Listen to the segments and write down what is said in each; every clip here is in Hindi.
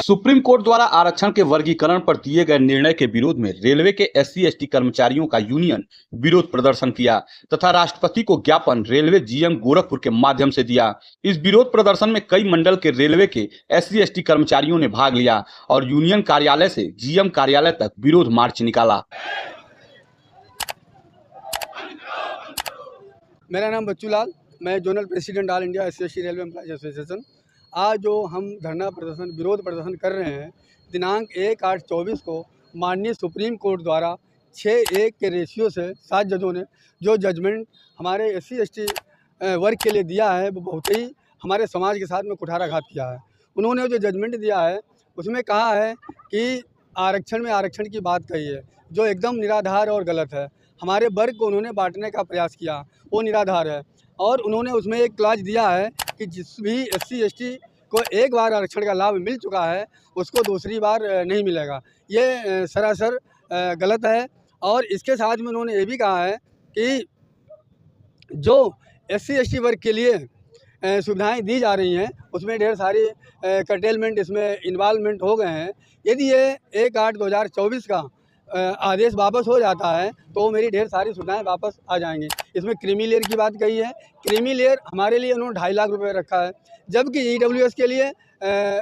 सुप्रीम कोर्ट द्वारा आरक्षण के वर्गीकरण पर दिए गए निर्णय के विरोध में रेलवे के एससी/एसटी कर्मचारियों का यूनियन विरोध प्रदर्शन किया तथा राष्ट्रपति को ज्ञापन रेलवे जीएम गोरखपुर के माध्यम से दिया। इस विरोध प्रदर्शन में कई मंडल के रेलवे के एससी/एसटी कर्मचारियों ने भाग लिया और यूनियन कार्यालय से जीएम कार्यालय तक विरोध मार्च निकाला। मेरा नाम बच्चू लाल, मैं zonal president all India SC ST railway employees association. आज जो हम धरना प्रदर्शन विरोध प्रदर्शन कर रहे हैं, दिनांक 1/8/24 को माननीय सुप्रीम कोर्ट द्वारा 6-1 के रेशियो से 7 जजों ने जो जजमेंट हमारे एससी/एसटी वर्ग के लिए दिया है, वो बहुत ही हमारे समाज के साथ में कुठाराघात किया है। उन्होंने जो जजमेंट दिया है उसमें कहा है कि आरक्षण में आरक्षण की बात कही है, जो एकदम निराधार और गलत है। हमारे वर्ग को उन्होंने बांटने का प्रयास किया, वो निराधार है। और उन्होंने उसमें एक क्लॉज दिया है कि जिस भी एससी/एसटी को एक बार आरक्षण का लाभ मिल चुका है, उसको दूसरी बार नहीं मिलेगा। ये सरासर गलत है। और इसके साथ में उन्होंने ये भी कहा है कि जो एससी/एसटी वर्ग के लिए सुविधाएं दी जा रही हैं, उसमें ढेर सारी कर्टेलमेंट इसमें इन्वॉल्वमेंट हो गए हैं। यदि ये 1/8/2024 का आदेश वापस हो जाता है तो मेरी ढेर सारी सुविधाएं वापस आ जाएंगी। इसमें क्रीमी लेयर की बात कही है। क्रीमी लेयर हमारे लिए उन्होंने 2.5 लाख रुपए रखा है, जबकि ईडब्ल्यूएस के लिए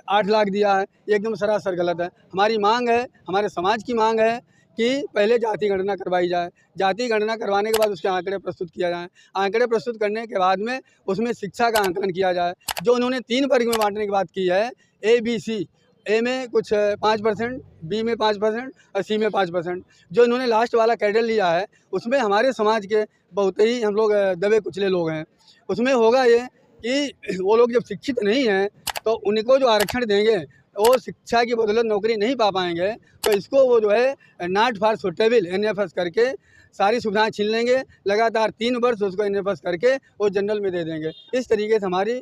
8 लाख दिया है। ये एकदम सरासर गलत है। हमारी मांग है, हमारे समाज की मांग है कि पहले जाति गणना करवाई जाए। जाति गणना करवाने के बाद उसके आंकड़े प्रस्तुत किया जाए। आंकड़े प्रस्तुत करने के बाद में उसमें शिक्षा का आंकलन किया जाए। जो उन्होंने 3 वर्ग में बांटने की बात की है, ABC, ए में कुछ 5%, बी में 5% और सी में 5%। जो इन्होंने लास्ट वाला कैडर लिया है, उसमें हमारे समाज के बहुत ही हम लोग दबे कुचले लोग हैं। उसमें होगा ये कि वो लोग जब शिक्षित नहीं हैं तो उनको जो आरक्षण देंगे वो शिक्षा की बदौलत नौकरी नहीं पा पाएंगे, तो इसको वो जो है नॉट फॉर सुटेबल NFS करके सारी सुविधाएं छीन लेंगे। लगातार 3 वर्ष उसको NFS करके वो जनरल में दे देंगे। इस तरीके से हमारी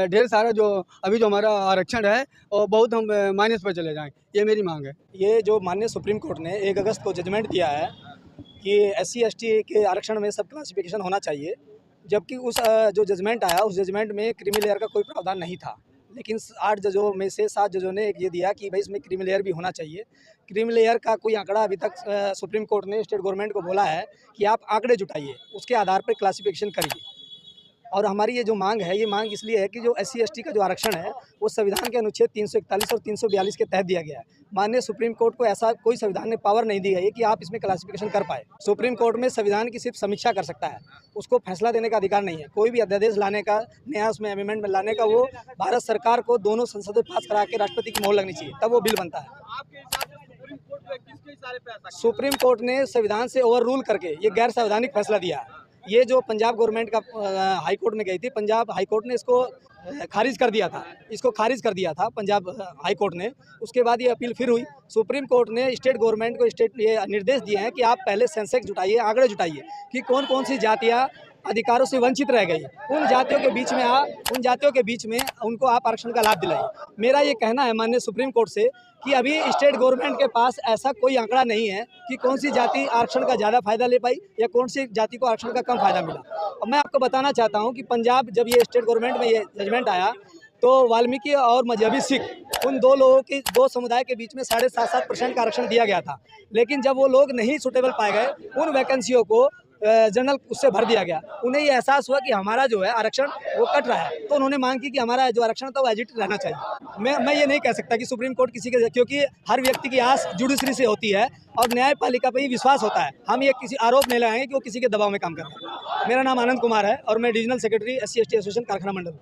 ढेर सारा जो अभी जो हमारा आरक्षण है और बहुत हम माइनस पर चले जाएँ, ये मेरी मांग है। ये जो माननीय सुप्रीम कोर्ट ने 1 अगस्त को जजमेंट दिया है कि SC/ST के आरक्षण में सब क्लासिफिकेशन होना चाहिए, जबकि उस जो जजमेंट आया उस जजमेंट में क्रीमी लेयर का कोई प्रावधान नहीं था। लेकिन 8 जजों में से 7 जजों ने ये दिया कि भाई इसमें क्रीमी लेयर भी होना चाहिए। क्रीमी लेयर का कोई आंकड़ा अभी तक सुप्रीम कोर्ट ने स्टेट गवर्नमेंट को बोला है कि आप आंकड़े जुटाइए, उसके आधार पर क्लासिफिकेशन करिए। और हमारी ये जो मांग है, ये मांग इसलिए है कि जो SC/ST का जो आरक्षण है वो संविधान के अनुच्छेद 341 और 342 के तहत दिया गया है। माननीय सुप्रीम कोर्ट को ऐसा कोई संविधान ने पावर नहीं दी है कि आप इसमें क्लासिफिकेशन कर पाए। सुप्रीम कोर्ट में संविधान की सिर्फ समीक्षा कर सकता है, उसको फैसला देने का अधिकार नहीं है। कोई भी अध्यादेश लाने का, नया उसमें अमेंडमेंट में लाने का, वो भारत सरकार को दोनों संसदों पास करा के राष्ट्रपति की मोहर लगनी चाहिए, तब वो बिल बनता है। सुप्रीम कोर्ट ने संविधान से ओवर रूल करके ये गैर संवैधानिक फैसला दिया है। ये जो पंजाब गवर्नमेंट का हाई कोर्ट में गई थी, पंजाब हाई कोर्ट ने इसको खारिज कर दिया था। इसको खारिज कर दिया था पंजाब हाई कोर्ट ने। उसके बाद ये अपील फिर हुई। सुप्रीम कोर्ट ने स्टेट गवर्नमेंट को ये निर्देश दिए हैं कि आप पहले सेंसेक्स जुटाइए, आंकड़े जुटाइए कि कौन कौन सी जातियाँ अधिकारों से वंचित रह गई। उन जातियों के बीच में उनको आप आरक्षण का लाभ दिलाइए। मेरा ये कहना है माननीय सुप्रीम कोर्ट से कि अभी स्टेट गवर्नमेंट के पास ऐसा कोई आंकड़ा नहीं है कि कौन सी जाति आरक्षण का ज़्यादा फायदा ले पाई या कौन सी जाति को आरक्षण का कम फायदा मिला। और मैं आपको बताना चाहता हूँ कि पंजाब जब ये स्टेट गवर्नमेंट में ये जजमेंट आया तो वाल्मीकि और मजहबी सिख, उन दो समुदाय के बीच में 7.5% का आरक्षण दिया गया था। लेकिन जब वो लोग नहीं सुटेबल पाए गए, उन वैकेंसियों को जनरल उससे भर दिया गया। उन्हें ये एहसास हुआ कि हमारा जो है आरक्षण वो कट रहा है, तो उन्होंने मांग की कि हमारा जो आरक्षण था वो एजिट रहना चाहिए। मैं ये नहीं कह सकता कि सुप्रीम कोर्ट किसी के, क्योंकि हर व्यक्ति की आस जुडिशरी से होती है और न्यायपालिका पर ही विश्वास होता है। हम ये किसी आरोप नहीं लगाएंगे कि वो किसी के दबाव में काम कर रहे हैं। मेरा नाम आनंद कुमार है और मैं डिविजनल सेक्रेटरी SC/ST एसोसिएशन कारखाना मंडल।